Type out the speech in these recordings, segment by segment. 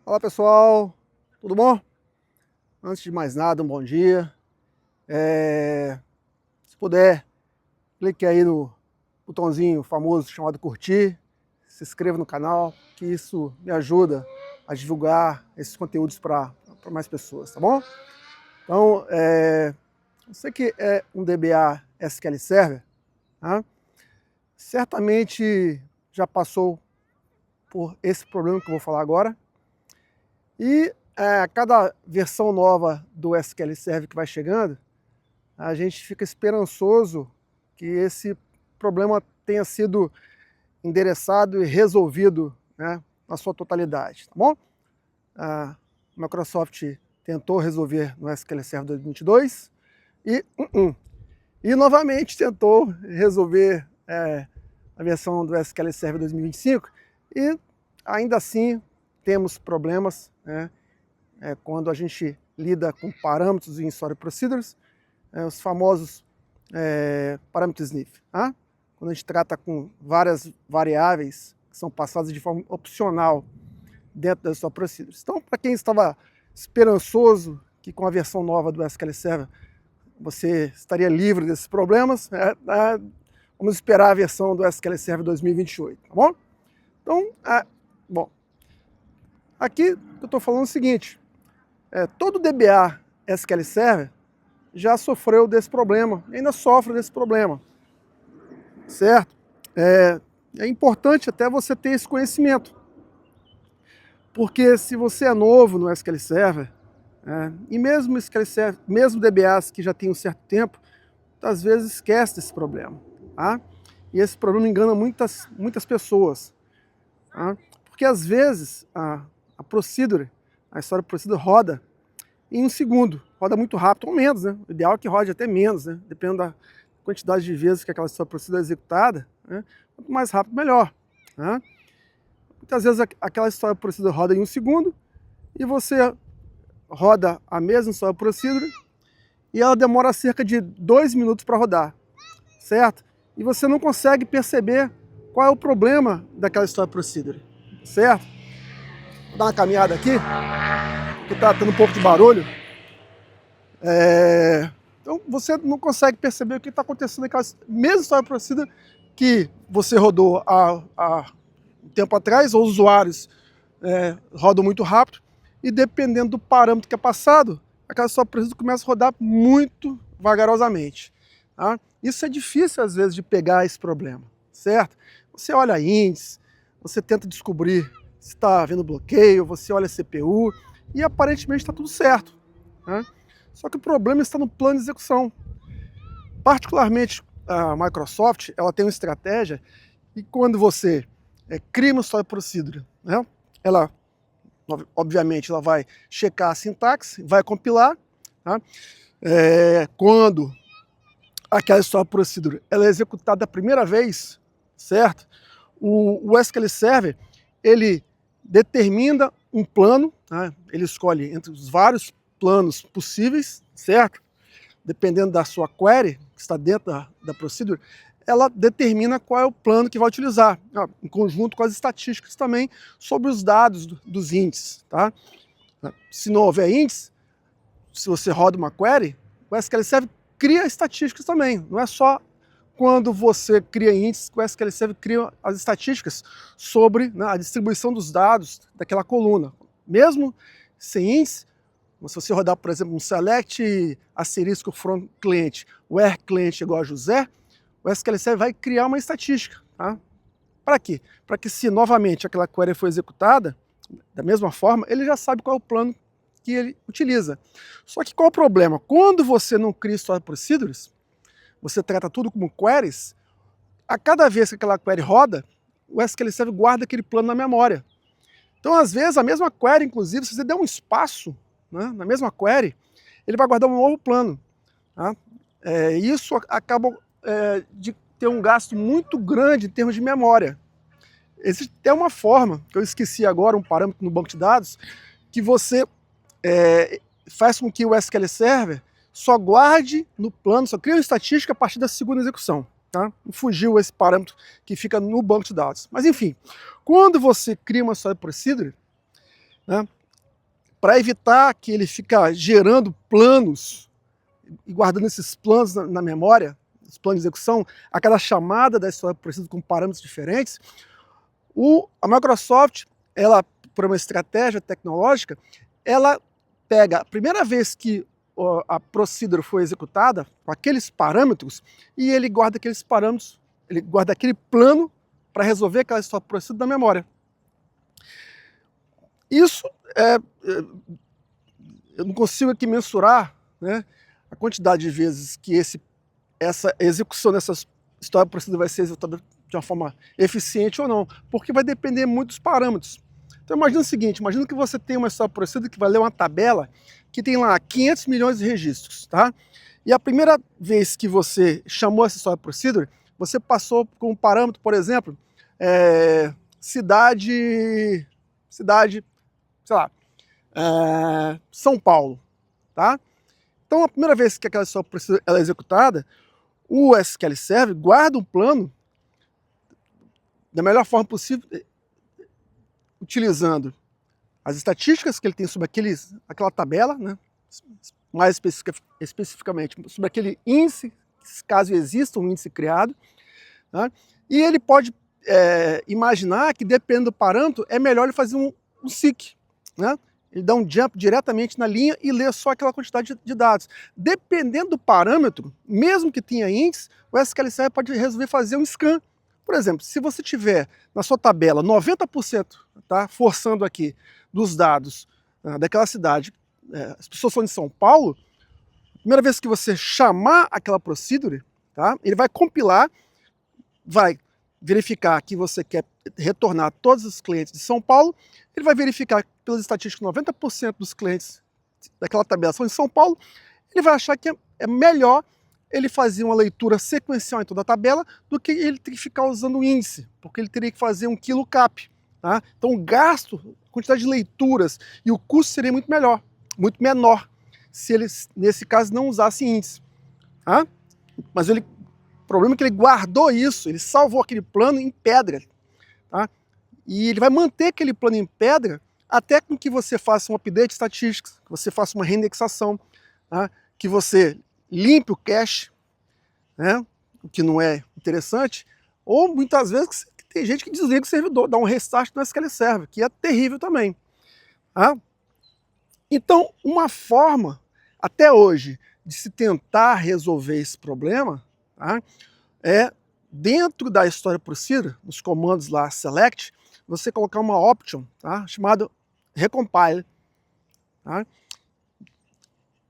Olá pessoal, tudo bom? Antes de mais nada, um bom dia. Se puder, clique aí no botãozinho famoso chamado curtir, se inscreva no canal, que isso me ajuda a divulgar esses conteúdos para mais pessoas, tá bom? Então, você que é um DBA SQL Server, tá? Certamente já passou por esse problema que eu vou falar agora. E cada versão nova do SQL Server que vai chegando, a gente fica esperançoso que esse problema tenha sido endereçado e resolvido, né, na sua totalidade, tá bom? A Microsoft tentou resolver no SQL Server 2022 e novamente tentou resolver a versão do SQL Server 2025 e ainda assim temos problemas, né? Quando a gente lida com parâmetros em Storage Procedures, os famosos parâmetros sniff. Tá? Quando a gente trata com várias variáveis que são passadas de forma opcional dentro das Storage Procedures. Então, para quem estava esperançoso que com a versão nova do SQL Server você estaria livre desses problemas, vamos esperar a versão do SQL Server 2028, tá bom? Então, aqui eu estou falando o seguinte, todo DBA SQL Server já sofreu desse problema, ainda sofre desse problema, certo? É importante até você ter esse conhecimento, porque se você é novo no SQL Server, e mesmo SQL Server, mesmo DBAs que já têm um certo tempo, às vezes esquece desse problema, tá? E esse problema engana muitas pessoas, tá? Porque às vezes a Storage Procedure roda em um segundo, roda muito rápido, ou menos, né? O ideal é que rode até menos, né? Dependendo da quantidade de vezes que aquela Storage Procedure é executada, né? Quanto mais rápido, melhor, né? Muitas vezes aquela Storage Procedure roda em um segundo e você roda a mesma Storage Procedure e ela demora cerca de 2 minutos para rodar, certo? E você não consegue perceber qual é o problema daquela Storage Procedure, certo? Vou dar uma caminhada aqui, que está tendo um pouco de barulho. Então você não consegue perceber o que está acontecendo naquela mesma Storage Procedure que você rodou há um tempo atrás, ou os usuários rodam muito rápido, e dependendo do parâmetro que é passado, aquela Storage Procedure começa a rodar muito vagarosamente. Tá? Isso é difícil às vezes de pegar esse problema, certo? Você olha índice, você tenta descobrir se está havendo bloqueio, você olha a CPU e aparentemente está tudo certo. Né? Só que o problema está no plano de execução. Particularmente a Microsoft, ela tem uma estratégia e quando você cria uma Storage Procedure, né, ela, obviamente, ela vai checar a sintaxe, vai compilar. Tá? Quando aquela Storage Procedure ela é executada a primeira vez, certo? O SQL Server, ele determina um plano, tá? Ele escolhe entre os vários planos possíveis, certo? Dependendo da sua query, que está dentro da procedure, ela determina qual é o plano que vai utilizar, em conjunto com as estatísticas também sobre os dados dos índices. Tá? Se não houver índice, se você roda uma query, o SQL Server cria estatísticas também, não é só quando você cria índices, o SQL Server cria as estatísticas sobre, né, a distribuição dos dados daquela coluna. Mesmo sem índice, se você rodar, por exemplo, um select asterisco from client, where client igual a José, o SQL Server vai criar uma estatística. Tá? Para quê? Para que se novamente aquela query for executada, da mesma forma, ele já sabe qual é o plano que ele utiliza. Só que qual é o problema? Quando você não cria Storage Procedures, você trata tudo como queries, a cada vez que aquela query roda, o SQL Server guarda aquele plano na memória. Então, às vezes, a mesma query, inclusive, se você der um espaço, né, na mesma query, ele vai guardar um novo plano. Tá? Isso acaba de ter um gasto muito grande em termos de memória. Existe até uma forma, que eu esqueci agora, um parâmetro no banco de dados, que você faz com que o SQL Server só guarde no plano, só cria uma estatística a partir da segunda execução. Tá? Fugiu esse parâmetro que fica no banco de dados. Mas enfim, quando você cria uma Storage Procedure, né? Para evitar que ele fique gerando planos e guardando esses planos na memória, os planos de execução, a cada chamada da história procedure com parâmetros diferentes, a Microsoft, ela, por uma estratégia tecnológica, ela pega a primeira vez que a procedure foi executada, com aqueles parâmetros, e ele guarda aqueles parâmetros, ele guarda aquele plano para resolver aquela história procedure na memória. Isso eu não consigo aqui mensurar, né, a quantidade de vezes que essa execução dessa história procedure vai ser executada de uma forma eficiente ou não, porque vai depender muito dos parâmetros. Então imagina o seguinte, imagina que você tem uma história procedure que vai ler uma tabela que tem lá 500 milhões de registros, tá? E a primeira vez que você chamou essa história procedure, você passou com um parâmetro, por exemplo, cidade, sei lá, São Paulo, tá? Então a primeira vez que aquela história procedure ela é executada, o SQL Server guarda um plano da melhor forma possível, utilizando as estatísticas que ele tem sobre aquela tabela, né? Mais especificamente sobre aquele índice, caso exista um índice criado, tá? E ele pode imaginar que, dependendo do parâmetro, é melhor ele fazer um seek, né? Ele dá um jump diretamente na linha e lê só aquela quantidade de dados. Dependendo do parâmetro, mesmo que tenha índice, o SQL Server pode resolver fazer um scan. Por exemplo, se você tiver na sua tabela 90%, tá, forçando aqui, dos dados daquela cidade, as pessoas são de São Paulo, a primeira vez que você chamar aquela procedure, tá, ele vai compilar, vai verificar que você quer retornar todos os clientes de São Paulo, ele vai verificar pelas estatísticas 90% dos clientes daquela tabela são de São Paulo, ele vai achar que é melhor ele fazer uma leitura sequencial em toda a tabela do que ele ter que ficar usando o índice, porque ele teria que fazer um KLOOKUP. Tá? Então o gasto, a quantidade de leituras e o custo seria muito muito menor, se ele, nesse caso, não usasse índice. Tá? Mas o problema é que ele guardou isso, ele salvou aquele plano em pedra. Tá? E ele vai manter aquele plano em pedra até com que você faça um update de estatísticas, que você faça uma reindexação, tá? Que você limpe o cache, né? O que não é interessante, ou muitas vezes tem gente que desliga o servidor, dá um restart no SQL Server, que é terrível também. Tá? Então, uma forma, até hoje, de se tentar resolver esse problema, tá, é, dentro da história procedure, nos comandos lá, select, você colocar uma option, tá, chamada recompile. Tá?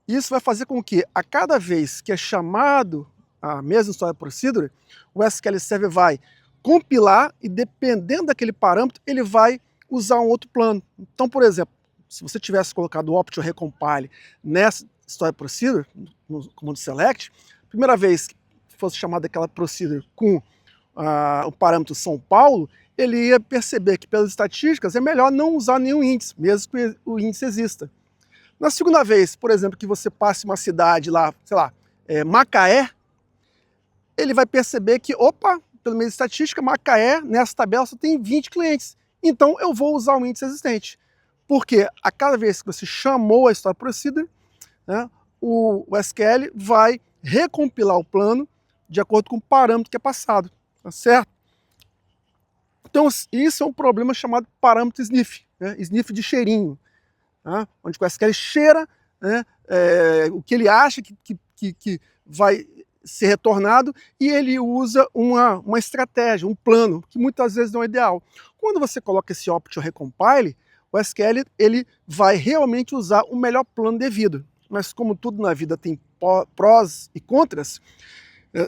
Isso vai fazer com que, a cada vez que é chamado a mesma história procedure, o SQL Server vai compilar e, dependendo daquele parâmetro, ele vai usar um outro plano. Então, por exemplo, se você tivesse colocado o option recompile nessa história procedure, no comando select, primeira vez que fosse chamada aquela procedure com o parâmetro São Paulo, ele ia perceber que, pelas estatísticas, é melhor não usar nenhum índice, mesmo que o índice exista. Na segunda vez, por exemplo, que você passe uma cidade lá, sei lá, Macaé, ele vai perceber que, opa, pelo meio de estatística, Macaé, nessa tabela, só tem 20 clientes. Então, eu vou usar o índice existente. Porque a cada vez que você chamou a história procedure, né, o SQL vai recompilar o plano de acordo com o parâmetro que é passado. Tá certo? Então, isso é um problema chamado parâmetro sniff, né, sniff de cheirinho. Tá? Onde o SQL cheira, né, o que ele acha que vai ser retornado, e ele usa uma estratégia, um plano, que muitas vezes não é ideal. Quando você coloca esse option recompile, o SQL ele vai realmente usar o melhor plano devido. Mas como tudo na vida tem prós e contras,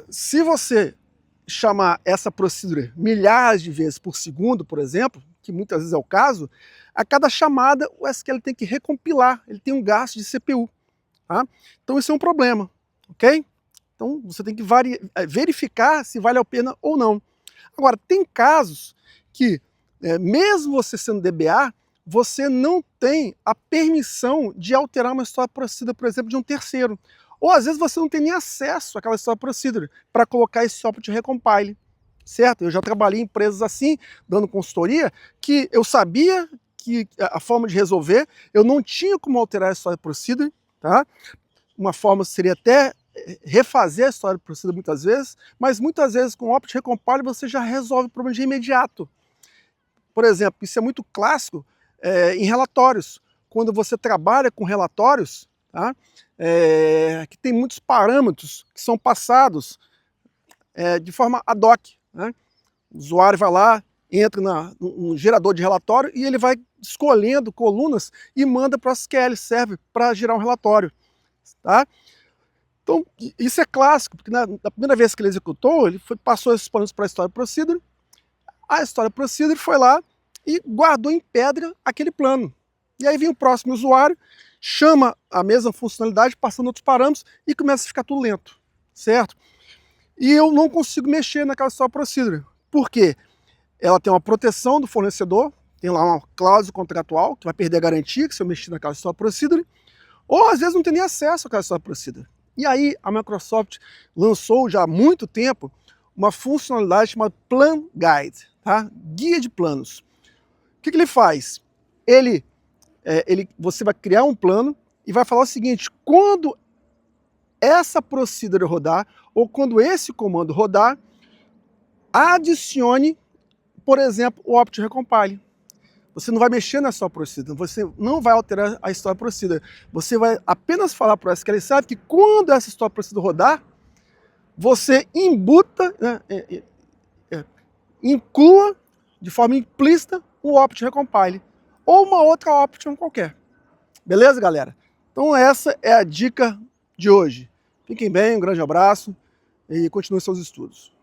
se você chamar essa procedure milhares de vezes por segundo, por exemplo, que muitas vezes é o caso, a cada chamada o SQL tem que recompilar, ele tem um gasto de CPU. Tá? Então isso é um problema, ok? Então você tem que verificar se vale a pena ou não. Agora, tem casos que, mesmo você sendo DBA, você não tem a permissão de alterar uma história procedure, por exemplo, de um terceiro. Ou às vezes você não tem nem acesso àquela história procedure para colocar esse option recompile. Certo? Eu já trabalhei em empresas assim, dando consultoria, que eu sabia aqui a forma de resolver. Eu não tinha como alterar a Stored Procedure, tá? Uma forma seria até refazer a Stored Procedure muitas vezes, mas muitas vezes com o Opt Recompile você já resolve o problema de imediato. Por exemplo, isso é muito clássico em relatórios. Quando você trabalha com relatórios, tá? Que tem muitos parâmetros que são passados de forma ad hoc, né? O usuário vai lá, entra no gerador de relatório e ele vai escolhendo colunas e manda para o SQL Server para gerar um relatório. Tá? Então, isso é clássico, porque na primeira vez que ele executou, ele passou esses planos para a Stored Procedure, a Stored Procedure foi lá e guardou em pedra aquele plano. E aí vem o próximo usuário, chama a mesma funcionalidade, passando outros parâmetros e começa a ficar tudo lento, certo? E eu não consigo mexer naquela Stored Procedure. Por quê? Ela tem uma proteção do fornecedor, tem lá uma cláusula contratual, que vai perder a garantia que se eu mexer naquela Stored Procedure, ou às vezes não tem nem acesso àquela Stored Procedure. E aí a Microsoft lançou já há muito tempo uma funcionalidade chamada Plan Guide, tá? Guia de planos. O que ele faz? Você vai criar um plano e vai falar o seguinte: quando essa procedure rodar, ou quando esse comando rodar, adicione, por exemplo, o Opt Recompile. Você não vai mexer na sua procedure, você não vai alterar a Stored Procedure. Você vai apenas falar para o SQL Server que quando essa Stored Procedure rodar, você imbuta, né, inclua de forma implícita o Opt Recompile ou uma outra option qualquer. Beleza, galera? Então essa é a dica de hoje. Fiquem bem, um grande abraço e continuem seus estudos.